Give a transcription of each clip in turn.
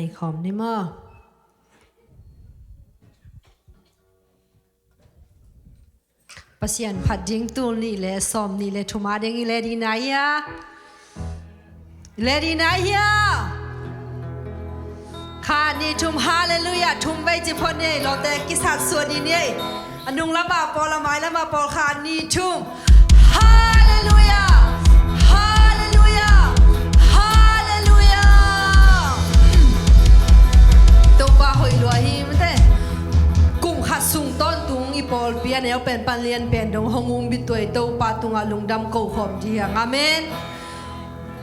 ในคอมนี่มั้งปัสยันพัดยิงตูนี่แหละซอมนี่แหละทุมาเด้งนี่แหละดีนายะเลดีนายะข้านี่ทุมฮาเลลูยาทุมไว้จิพอนี่เราแต่กิสัตส่วนนี้เนี่ยอนุงละบาปอละไม้ละมาปอข้านี่ทุมฮาเลลูยาฮาเลลูยาฮาเลลูยาตัวบ้าหอยลอยมันแต่กุ้งขัดสุงต้นตุงอีปอลเปียเนลเป็นปันเลียนเป็นดงหงุมบิดตัวตัวปาตุงอาลุงดำโกขอมที่ยังอาเมน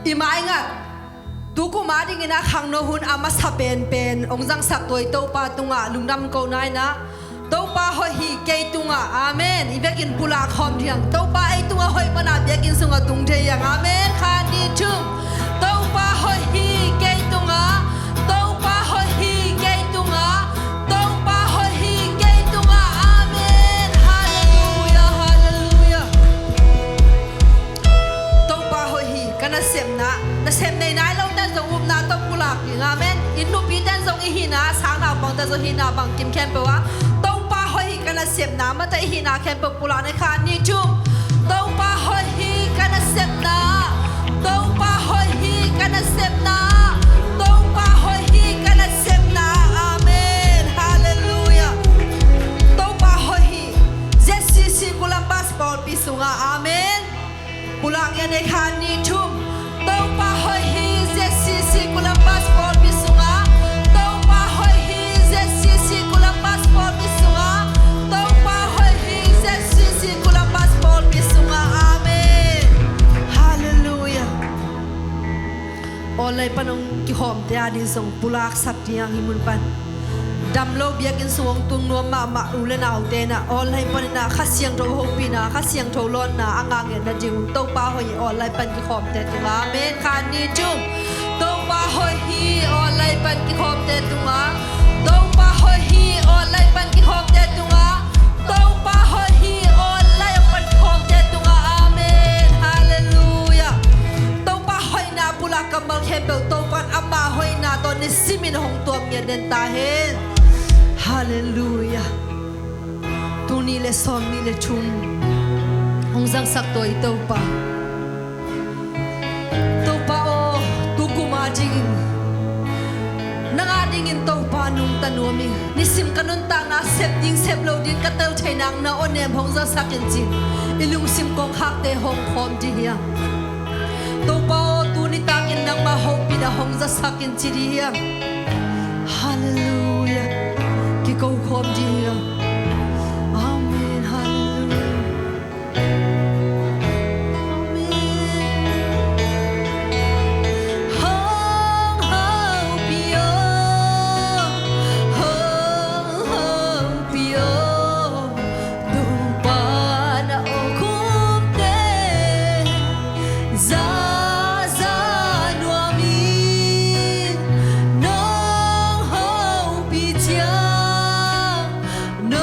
อีไม้งะตุกุมาดิงินะขังโนหุนอามาสะเป็นองจังสักตัวตัวปาตุงอาลุงดำโกนายนะตัวปาหอยฮีเกตุงอาอาเมนอีเบกินปุลาขอมที่ยังตัวปาไอตุงอาหอยปนาเบกินสุงอาตุงเทียงอาเมนคาดีชุมตัวปาหอยฮีเกตุงอาตัวปาหอยฮีเกตุงอาตัวปาหอยฮีเกตุงอาอาเมนฮาเลลูยาฮาเลลูยาตัวปาหอยฮีกันนะเสียมนะเซมในนายเราแต่จงอุบนาตบกุหลาบอย่างอาเมนอินนุปีแต่จงอิหินาสางนาบังแต่จงหินาบังกิมแคมเปว่าต้องปาหอยกันเสียมนามาแต่อิหินาแคมเปกุหลาบในคานี้จุ่มต้องปาหอยกันเสียมนาต้องปาหอยกันเสียมนาต้องปาหอยกันเสียมนาอาเมนฮาเลลูยาต้องปาหอยเจสซี่กุหลาบพาสปอร์ตพิสุงอาเมนกุหลาบในคานี้จุ่มตัวปาหอยฮีเจสซี่กุลาพาสปอร์ตพิสุงาตัวปาหอยฮีเจสซี่กุลาพาสปอร์ตพิสุงาตัวปาหอยฮีเจสซี่กุลาพาสปอร์ตพิสุงาอาเมนฮาเลลูยาโอเลยปนงกิหอมเตียดินส่งปุลากสักที่ยังหิมุนปันดำโลบยักินสวงตุงนัวมาอุเลนาอุเตนะออนไลน์ปนินาข้าเสียงโทโฮปีนาข้าเสียงโทร้อนนาอ่างเงินนะจิวตัวปาหอยออนไลน์ปันกิขอมเตตุงาเมนคานีจุ่มตัวปาหอยฮีออนไลน์ปันกิขอมเตตุงาตัวปาหอยฮีออนไลน์ปันกิขอมเตตุงาตัวปาหอยฮีออนไลน์ปันกิขอมเตตุงาอาเมนฮาเลลูยาตัวปาหอยนาปุลากำมัลเคเปลตัวปันอัมมาหอยนาตอนนี้ซิมินหงตัวเมียเดนตาเฮนฮาเลลูยาตูนี่เลสอมนี่เลชุนหงสังสักตัวตัวปาโอตุกุมาจิงนังอาดิงินตัวปานุงตันวมินิสิมกันุนตางนาเซปดิงเซปโลดินกัตเตลเชนังนาโอเนมหงสังสักจินจิอิลุงซิมกงฮักเตหงคอมจิเฮียตัวปาโอตูนิตากินนังมาหงปีนาหงสังสักจินจิเฮียฮาเลลูยากิโกคอมจิเฮียอาเมนฮาเลลูยNo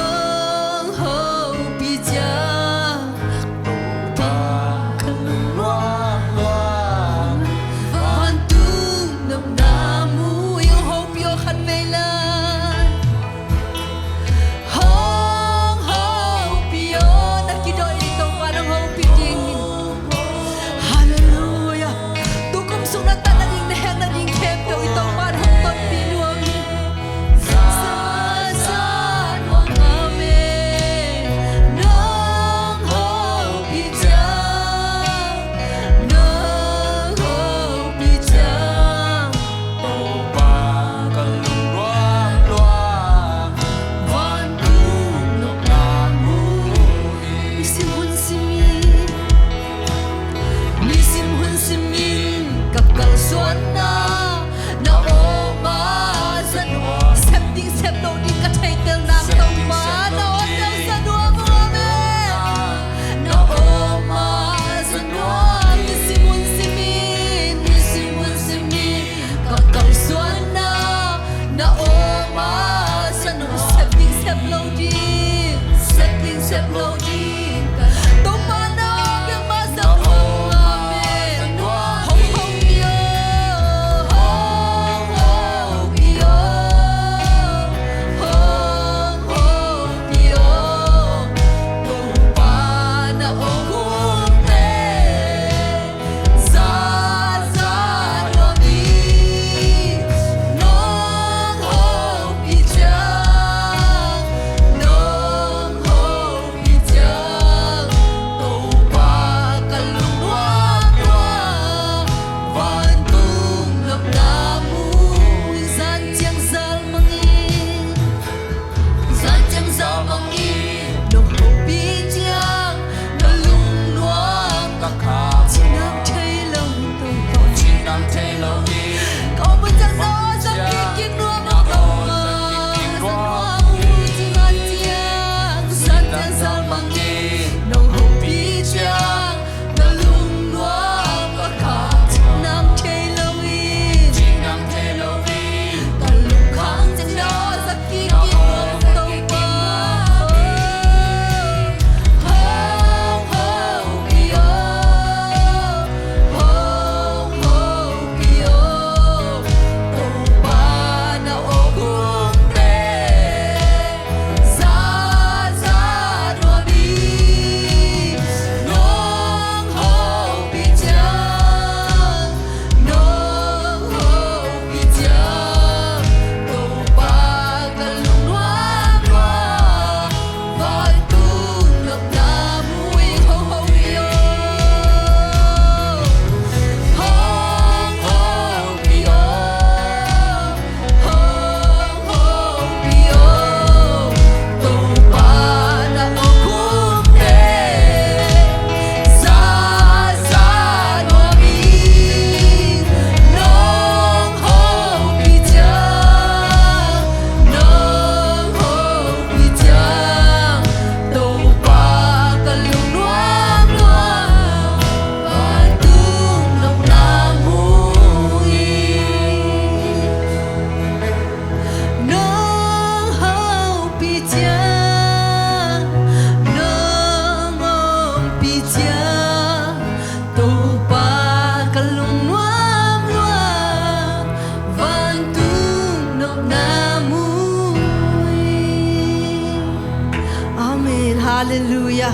Hallelujah.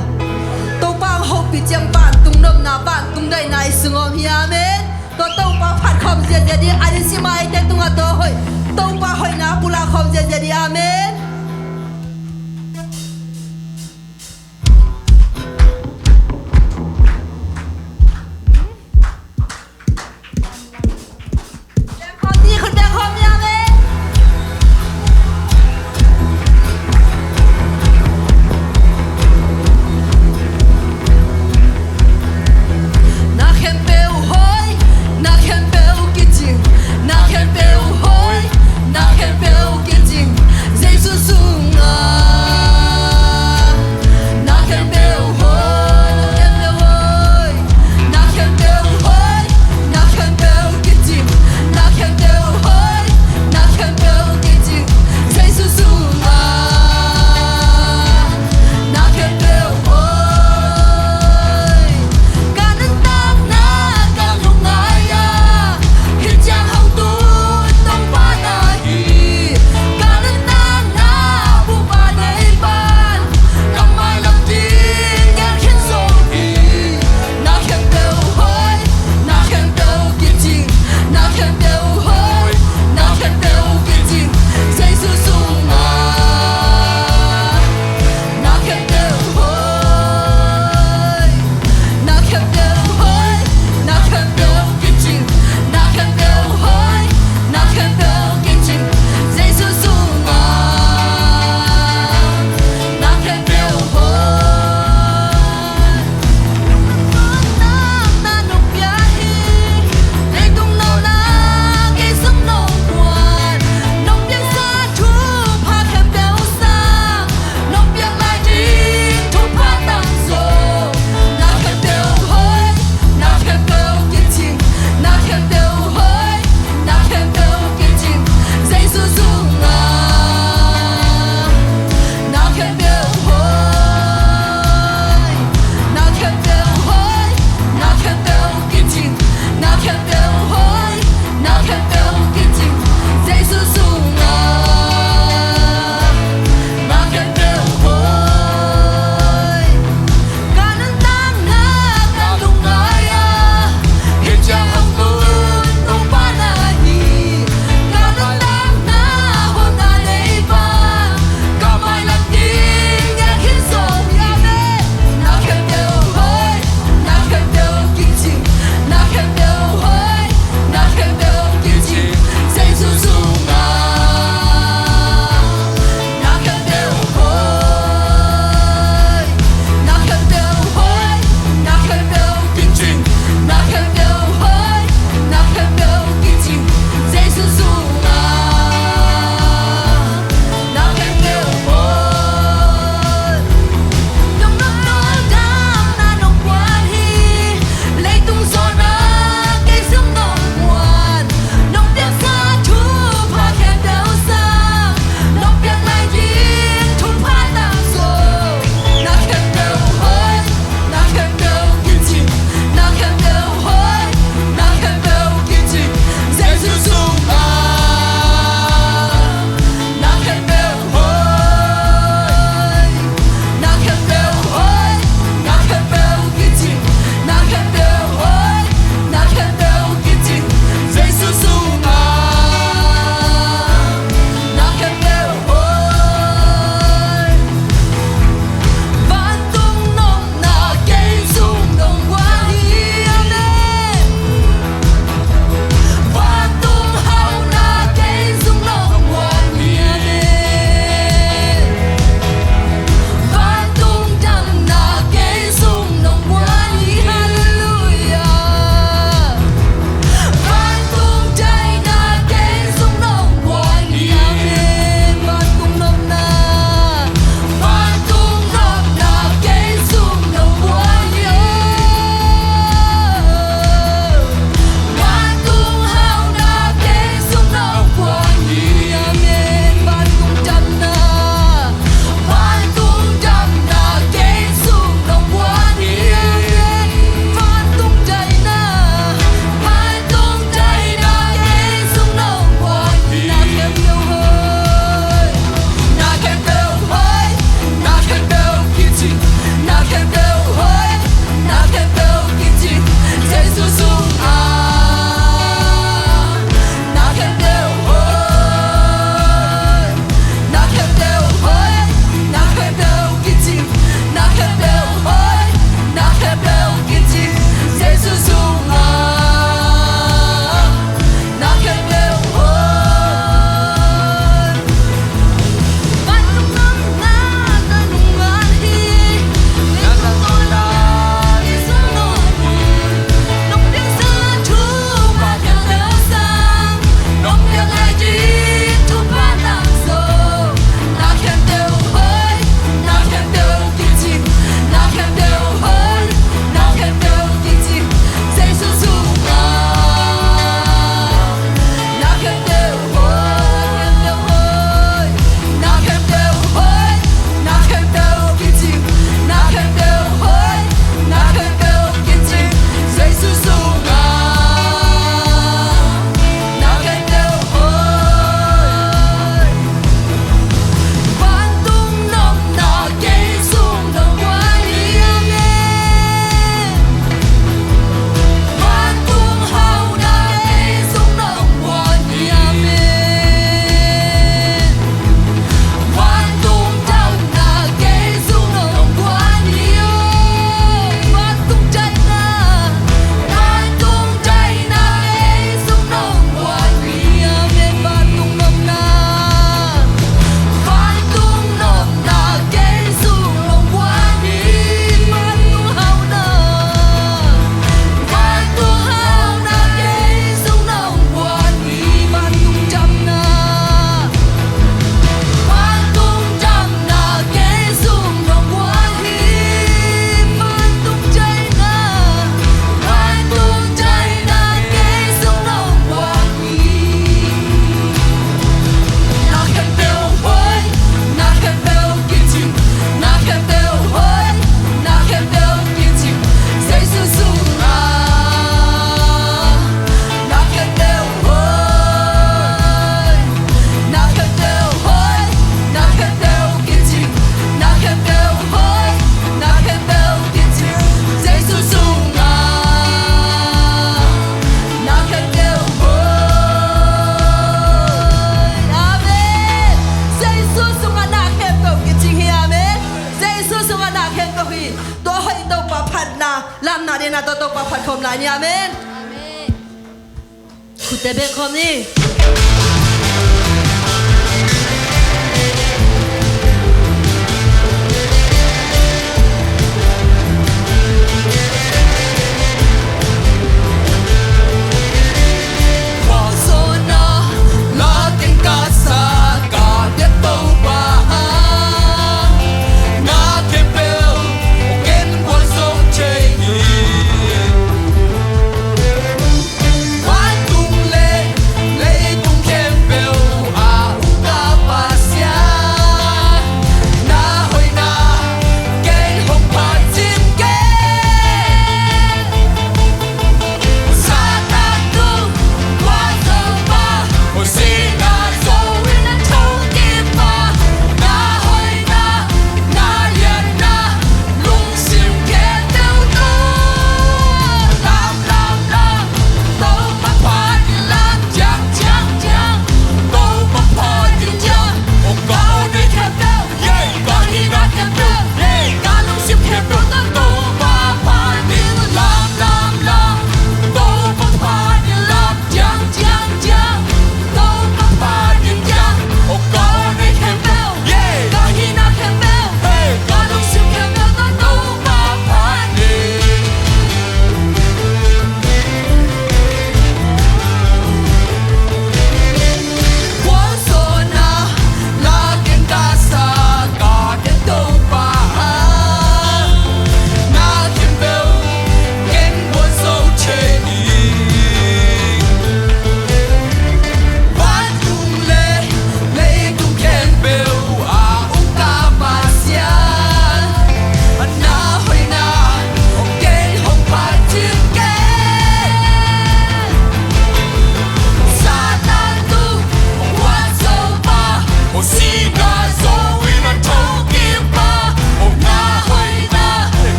Tông bang hộp bị chém bạn tung nôm na bạn tung đầy này sung om hi amen. Có tông bang phát khom dễ đi anh xin mai tên tung ato hoi. Tông bang hoi na pula khom dễ đi amen. Dễ ลายนี่อาเมนคุณเตเบคอมนี่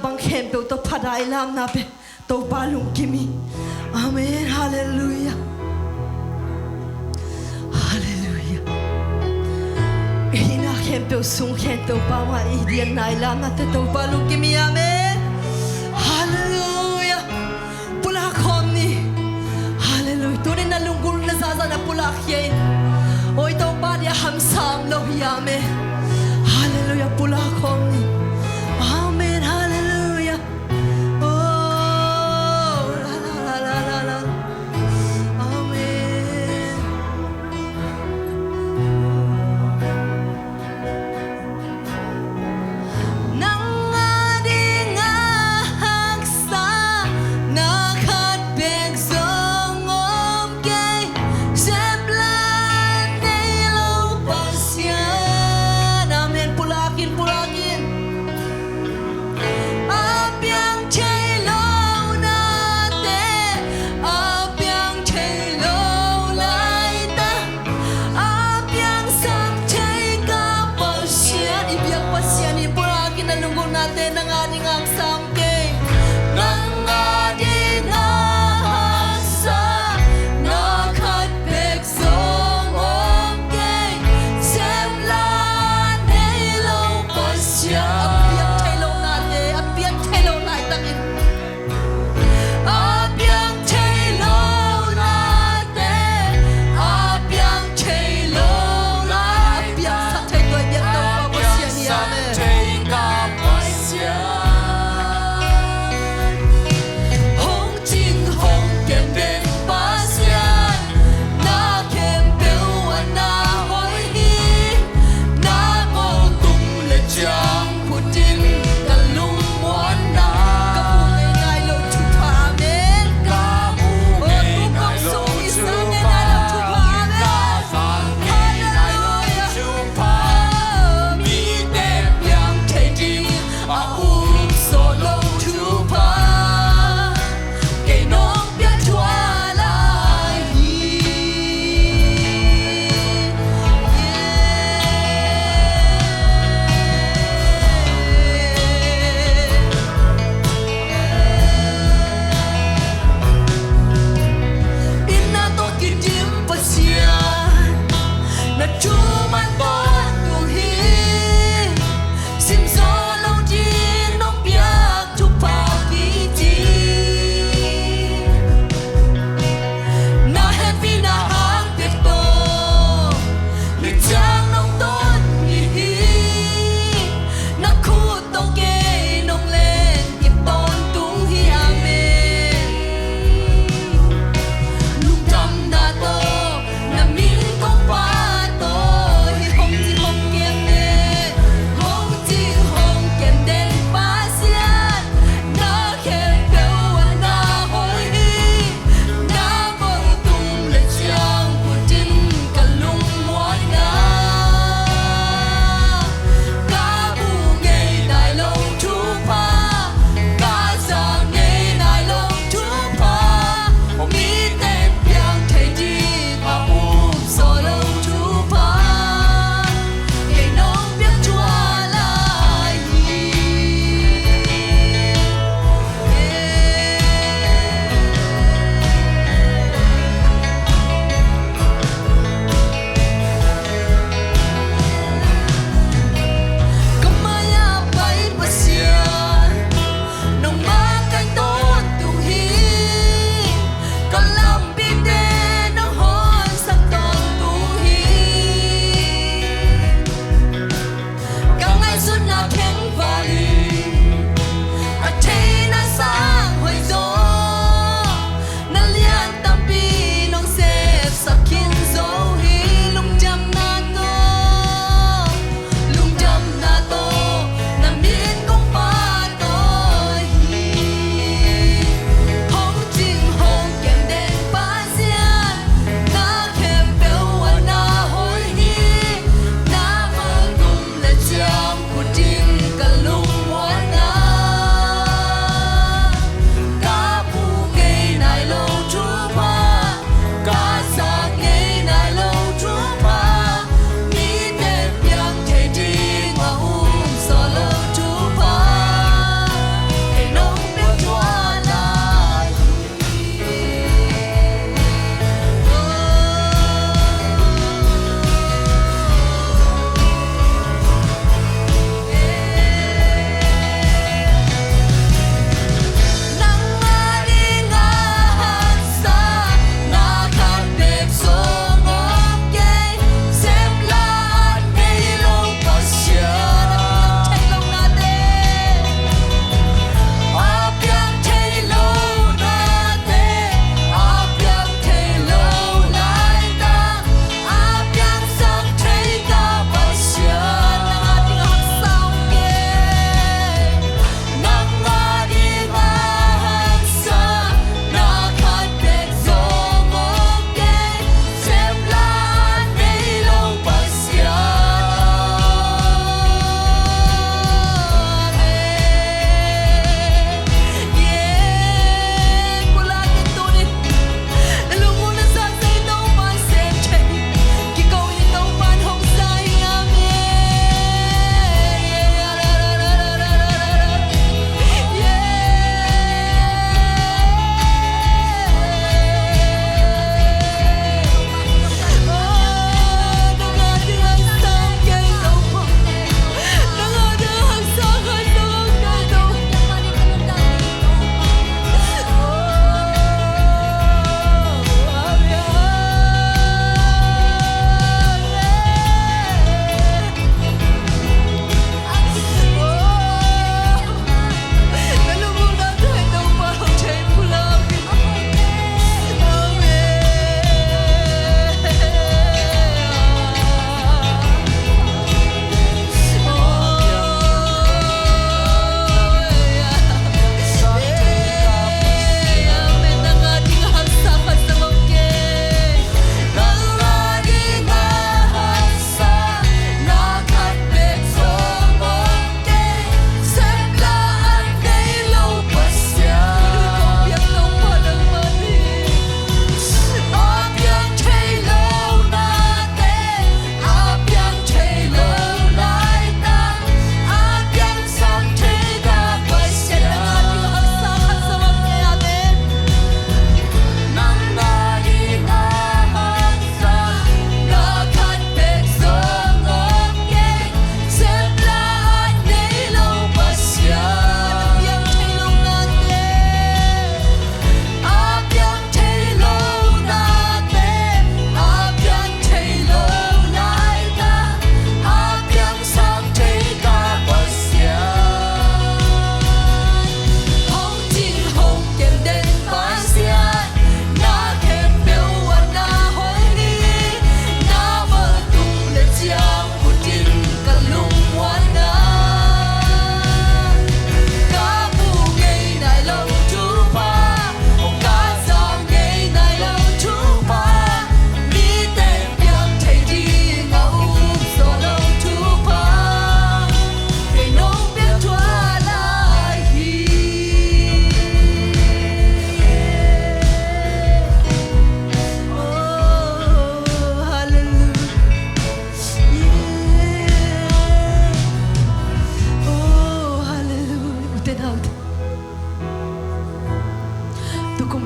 บางเข็มเปลตัวพัดไอลามนาเปตัวบาลุงกิมีอาเมนฮาเลลูยาฮาเลลูยาอีน่าเข็มเปลสูงเข็มตัวบ้าว่าอีเดียนไอลามนาเตตัวบาลุงกิมีอาเมนฮาเลลูยาปุลาคอมนี่ฮาเลลูยาตัวนี้นั่งลุงกุลน่าจะน่าปุลาเขียนโอ้ยตัวบ้านยาฮัมซามโลหิอาเมนฮาเลลูยาปุลาคอมนี่ Hallelujah.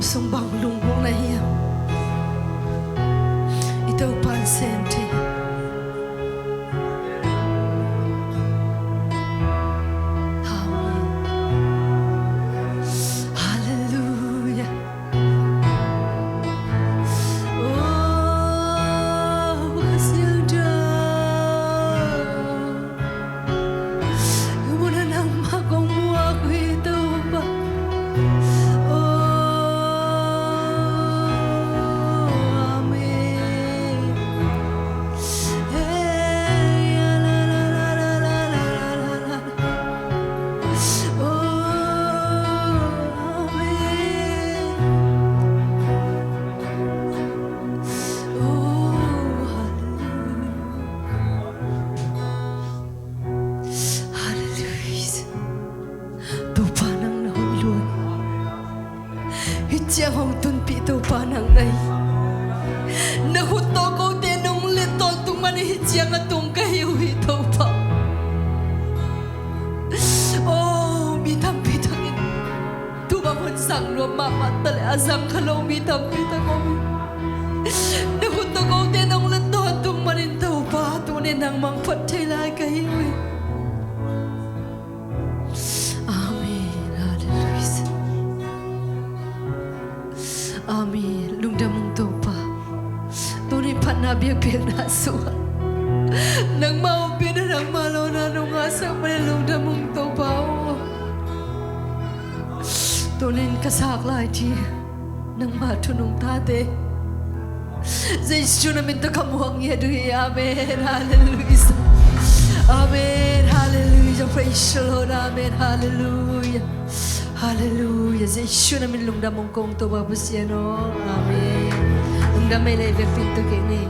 sumbang lungbong na hiya. Ito pansente. Amen. Hallelujah. Oh, Kasilda. Muna nang magumuha ko ito ba? Hijang hong tunpi to panang nay. Nahuto ko tinong lito tung manihijang atong kahiw ito pa. Oh, mitang-pitangin. Tumamon sang lumama tali asang kalaw mitang-pitangin. Nahuto ko tinong lito atong manintaw pa. Tunin ang mangpatay kahiw. Amin. Lungdamong to pa. Tunay pa nabiyag na suha. Nang maubi na ng malaw na nung asang manilungdamong to pa. Tunay kasakla di. Nang matunong tate. Sa isyo namin to kamuhang yaduhi. Amen. Hallelujah. Amen. Hallelujah. Praise the Lord. Amen. Hallelujah. Hallelujah. Sa isyo namin lungdamong kong to babas yan o. Amen. Lungdamay na ibig pinto kini.